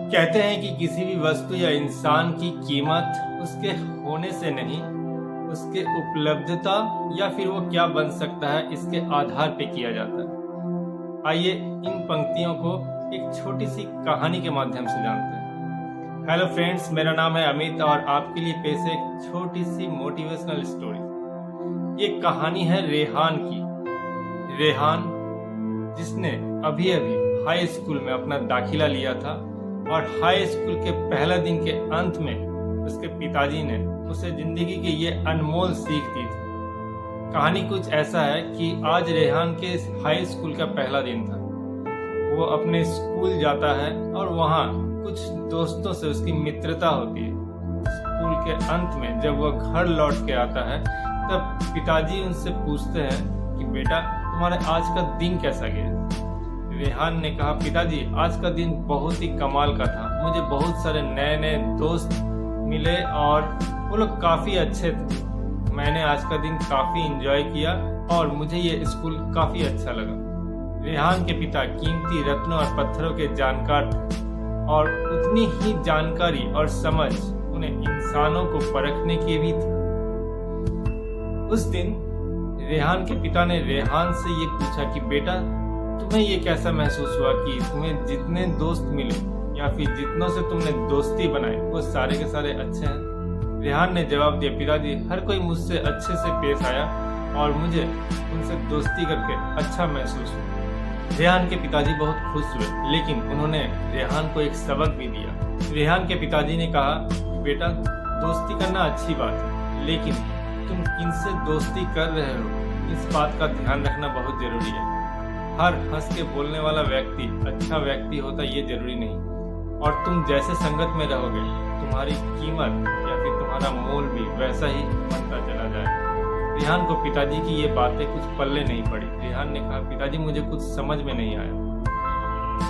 कहते हैं कि किसी भी वस्तु या इंसान की कीमत उसके होने से नहीं, उसके उपलब्धता या फिर वो क्या बन सकता है इसके आधार पे किया जाता है। आइए इन पंक्तियों को एक छोटी सी कहानी के माध्यम से जानते हैं। हेलो फ्रेंड्स, मेरा नाम है अमित और आपके लिए पेश है एक छोटी सी मोटिवेशनल स्टोरी। ये कहानी है रेहान की। रेहान जिसने अभी अभी हाई स्कूल में अपना दाखिला लिया था और हाई स्कूल के पहला दिन के अंत में उसके पिताजी ने उसे जिंदगी की ये अनमोल सीख दी थी। कहानी कुछ ऐसा है कि आज रेहान के हाई स्कूल का पहला दिन था। वो अपने स्कूल जाता है और वहाँ कुछ दोस्तों से उसकी मित्रता होती है। स्कूल के अंत में जब वो घर लौट के आता है तब पिताजी उनसे पूछते हैं कि बेटा तुम्हारा आज का दिन कैसा गया। रेहान ने कहा, पिताजी आज का दिन बहुत ही कमाल का था। मुझे बहुत सारे नए नए दोस्त मिले और वो लोग काफ़ी अच्छे थे। मैंने आज का दिन काफ़ी एंजॉय किया और मुझे ये स्कूल काफ़ी अच्छा लगा। रेहान के पिता कीमती रत्नों और पत्थरों के जानकार थे और उतनी ही जानकारी और समझ उन्हें इंसानों को परखने की भी थी। उस दिन रेहान के पिता ने रेहान से ये पूछा कि बेटा तुम्हें ये कैसा महसूस हुआ कि तुम्हें जितने दोस्त मिले या फिर जितनों से तुमने दोस्ती बनाई वो सारे के सारे अच्छे हैं। रेहान ने जवाब दिया, पिताजी हर कोई मुझसे अच्छे से पेश आया और मुझे उनसे दोस्ती करके अच्छा महसूस हुआ। रेहान के पिताजी बहुत खुश हुए, लेकिन उन्होंने रेहान को एक सबक भी दिया। रेहान के पिताजी ने कहा, बेटा दोस्ती करना अच्छी बात है, लेकिन तुम किनसे दोस्ती कर रहे हो इस बात का ध्यान रखना बहुत जरूरी है। हर हंस के बोलने वाला व्यक्ति अच्छा व्यक्ति होता ये जरूरी नहीं, और तुम जैसे संगत में रहोगे तुम्हारी कीमत या फिर तुम्हारा मोल भी वैसा ही बनता चला जाए। रेहान को पिताजी की ये बातें कुछ पल्ले नहीं पड़ी। रेहान ने कहा, पिताजी मुझे कुछ समझ में नहीं आया।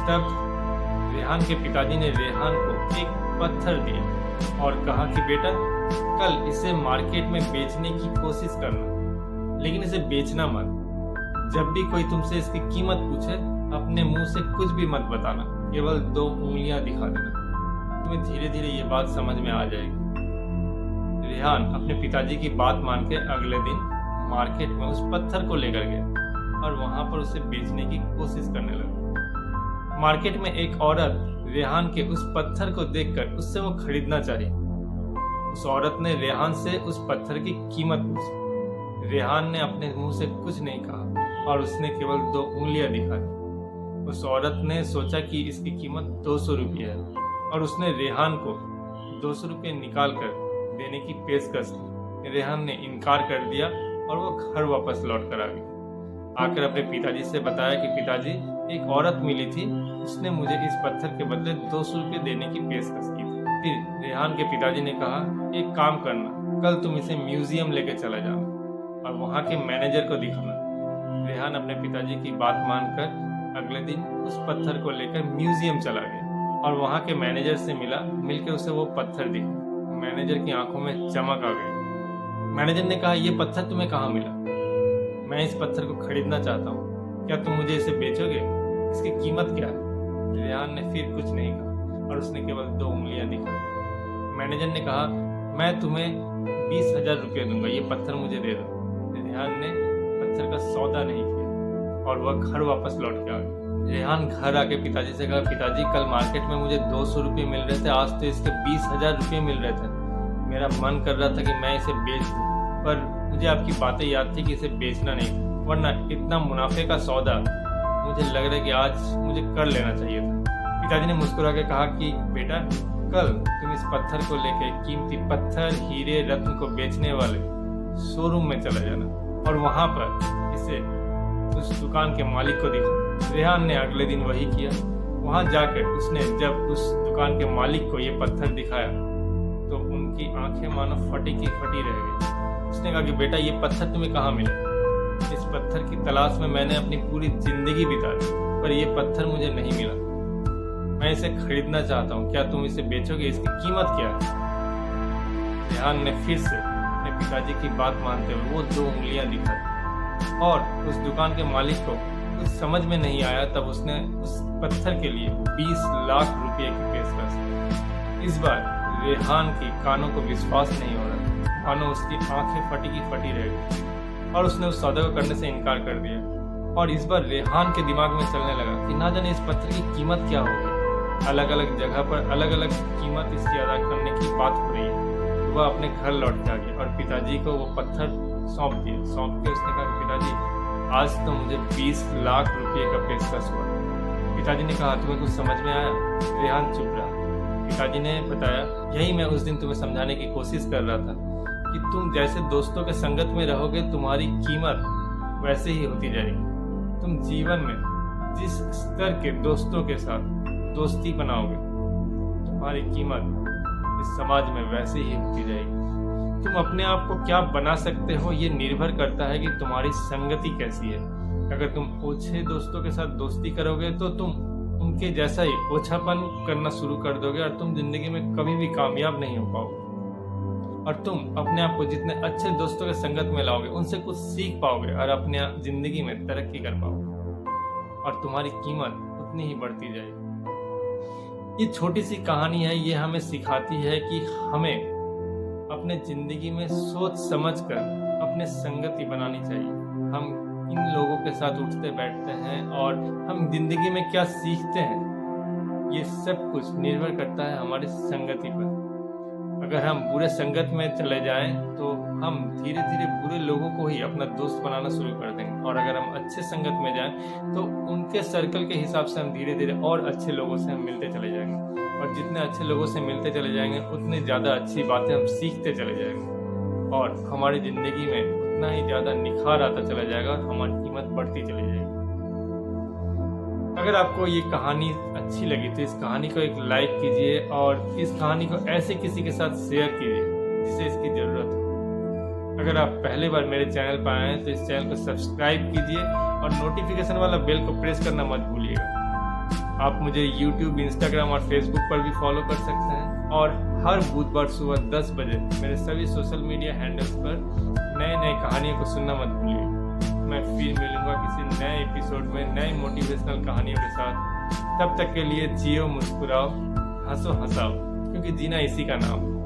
तब रेहान के पिताजी ने रेहान को एक पत्थर दिया और कहा कि बेटा कल इसे मार्केट में बेचने की कोशिश करना, लेकिन इसे बेचना मत। जब भी कोई तुमसे इसकी कीमत पूछे अपने मुंह से कुछ भी मत बताना, केवल 2 उंगलियां दिखा देना। तुम्हें धीरे धीरे ये बात समझ में आ जाएगी। रेहान अपने पिताजी की बात मान के अगले दिन मार्केट में उस पत्थर को लेकर गया और वहां पर उसे बेचने की कोशिश करने लगा। मार्केट में एक औरत रेहान के उस पत्थर को देखकर उससे वो खरीदना चाही। उस औरत ने रेहान से उस पत्थर की कीमत पूछी। रेहान ने अपने मुंह से कुछ नहीं कहा और उसने केवल 2 उंगलियां दिखाई। उस औरत ने सोचा कि इसकी कीमत 200 रुपये है और उसने रेहान को 200 रुपये निकाल कर देने की पेशकश की। रेहान ने इनकार कर दिया और वो घर वापस लौट कर आ गई। आकर अपने पिताजी से बताया कि पिताजी एक औरत मिली थी, उसने मुझे इस पत्थर के बदले 200 रुपये देने की पेशकश की थी। फिर रेहान के पिताजी ने कहा, एक काम करना, कल तुम इसे म्यूजियम लेके चला जाओ और वहाँ के मैनेजर को दिखाना। रेहान अपने पिताजी की बात मानकर अगले दिन उस पत्थर को लेकर म्यूजियम चला गया और वहाँ के मैनेजर से मिलकर उसे वो पत्थर दिखा। मैनेजर की आंखों में चमक आ गई। मैनेजर ने कहा, ये पत्थर तुम्हें कहाँ मिला? मैं इस पत्थर को खरीदना चाहता हूँ, क्या तुम मुझे इसे बेचोगे? इसकी कीमत क्या है? रेहान ने फिर कुछ नहीं कहा और उसने केवल 2 उंगलियां दिखाई। मैनेजर ने कहा, मैं तुम्हें 20,000 रुपये दूंगा, ये पत्थर मुझे दे दो। रेहान ने पत्थर का सौदा नहीं किया और वह घर वापस लौट के आ गया। रेहान घर आके पिताजी से कहा, पिताजी कल मार्केट में मुझे 200 रुपये मिल रहे थे, आज तो इसके 20,000 रुपये मिल रहे थे। मेरा मन कर रहा था कि मैं इसे बेच दूं, पर मुझे आपकी बातें याद थी कि इसे बेचना नहीं, वरना इतना मुनाफे का सौदा मुझे लग रहा है कि आज मुझे कर लेना चाहिए था। पिताजी ने मुस्कुरा के कहा कि बेटा कल तुम इस पत्थर को लेके कीमती पत्थर, हीरे, रत्न को बेचने वाले शोरूम में चला जाना और वहां पर इसे उस दुकान के मालिक को दिखा। रेहान ने अगले दिन वही किया। वहां जाकर उसने जब उस दुकान के मालिक को ये पत्थर दिखाया तो उनकी आंखें मानो फटी की फटी रह गई। उसने कहा कि बेटा ये पत्थर तुम्हें कहाँ मिला? इस पत्थर की तलाश में मैंने अपनी पूरी जिंदगी बिता दी, पर यह पत्थर मुझे नहीं मिला। मैं इसे खरीदना चाहता हूँ, क्या तुम इसे बेचोगे? इसकी कीमत क्या है? रेहान ने फिर से अपने पिताजी की बात मानते हुए वो 2 उंगलियां दिखाई और उस दुकान के मालिक को कुछ समझ में नहीं आया। तब उसने उस पत्थर के लिए 20 लाख रुपए की पेशकश इस बार रेहान की कानों को विश्वास नहीं हो रहा, कानों उसकी आंखें फटी की फटी रह गई और उसने उस सौदे को करने से इनकार कर दिया। और इस बार रेहान के दिमाग में चलने लगा कि ना जाने इस पत्थर की कीमत क्या होगी। अलग अलग जगह पर अलग अलग कीमत इसकी अदा करने की बात हो रही है। वह अपने घर लौट के आ गया और पिताजी को वो पत्थर सौंप दिया। सौंप के उसने कहा, पिताजी आज तो मुझे 20 लाख रुपए का पेशकश हुआ। पिताजी ने कहा, तुम्हें कुछ समझ में आया? रेहान चुप रहा। पिताजी ने बताया, यही मैं उस दिन तुम्हें समझाने की कोशिश कर रहा था कि तुम जैसे दोस्तों के संगत में रहोगे तुम्हारी कीमत वैसे ही होती जाएगी। तुम जीवन में जिस स्तर के दोस्तों के साथ दोस्ती बनाओगे तुम्हारी कीमत इस समाज में वैसे ही होती जाएगी। तुम अपने आप को क्या बना सकते हो ये निर्भर करता है कि तुम्हारी संगति कैसी है। अगर तुम ओछे दोस्तों के साथ दोस्ती करोगे तो तुम उनके जैसा ही ओछापन करना शुरू कर दोगे और तुम जिंदगी में कभी भी कामयाब नहीं हो पाओगे। और तुम अपने आप को जितने अच्छे दोस्तों के संगत में लाओगे उनसे कुछ सीख पाओगे और अपने जिंदगी में तरक्की कर पाओगे और तुम्हारी कीमत उतनी ही बढ़ती जाएगी। ये छोटी सी कहानी है, ये हमें सिखाती है कि हमें अपने जिंदगी में सोच समझकर अपने संगति बनानी चाहिए। हम इन लोगों के साथ उठते बैठते हैं और हम जिंदगी में क्या सीखते हैं ये सब कुछ निर्भर करता है हमारी संगति पर। अगर हम बुरे संगत में चले जाएं तो हम धीरे धीरे बुरे लोगों को ही अपना दोस्त बनाना शुरू कर देंगे और अगर हम अच्छे संगत में जाएं तो उनके सर्कल के हिसाब से हम धीरे धीरे और अच्छे लोगों से हम मिलते चले जाएंगे और जितने अच्छे लोगों से मिलते चले जाएंगे उतनी ज़्यादा अच्छी बातें हम सीखते चले जाएंगे और हमारी ज़िंदगी में उतना ही ज़्यादा निखार आता चला जाएगा और हमारी कीमत बढ़ती चली जाएगी। अगर आपको ये कहानी अच्छी लगी तो इस कहानी को एक लाइक कीजिए और इस कहानी को ऐसे किसी के साथ शेयर कीजिए जिसे इसकी ज़रूरत हो। अगर आप पहली बार मेरे चैनल पर आए हैं तो इस चैनल को सब्सक्राइब कीजिए और नोटिफिकेशन वाला बेल को प्रेस करना मत भूलिएगा। आप मुझे YouTube, Instagram और Facebook पर भी फॉलो कर सकते हैं और हर बुधवार सुबह 10 बजे मेरे सभी सोशल मीडिया हैंडल्स पर नए नए कहानियों को सुनना मत भूलिए। मैं फिर मिलूंगा किसी नए एपिसोड में नए मोटिवेशनल कहानियों के साथ। तब तक के लिए जियो, मुस्कुराओ, हंसो हंसाओ, क्योंकि जीना इसी का नाम है।